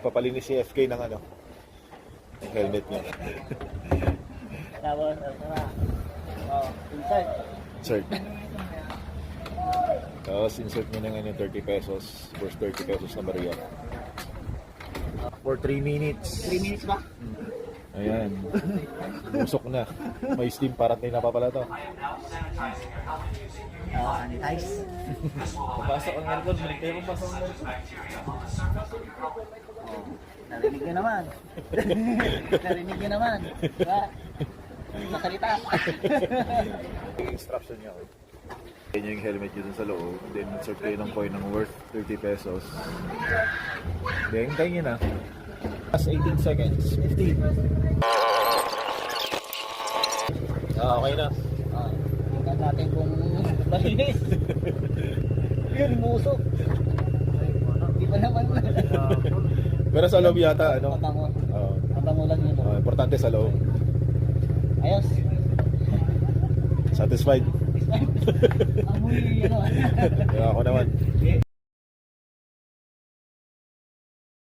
Nagpapalinis si FK ng ano, ng helmet niya. Tapos, insert. Insert. Tapos insert niya ng ano, 30 pesos. First 30 pesos na bariya. For 3 minutes. 3 minutes ba? Ayan. Busok na. May steam parating na pa pala to. Sanitize. Papasok ang aircon, balik tayo papasok ang aircon. Narinig nyo naman. Narinig nyo naman. Diba? Masalita. Yung instruction niya. Yan yung helmet yun sa loob. Then insert kayo ng coin ng worth 30 pesos. Then hintayin nyo na. Last 18 seconds. 15. Okay na. Tingnan natin kung malinis. Yun, musok. Di ba naman? Pero sa loob yata, ano? Mabango. Mabango lang yun. Importante sa loob. Ayos. Satisfied. Amoy, ano. Kaya ako naman.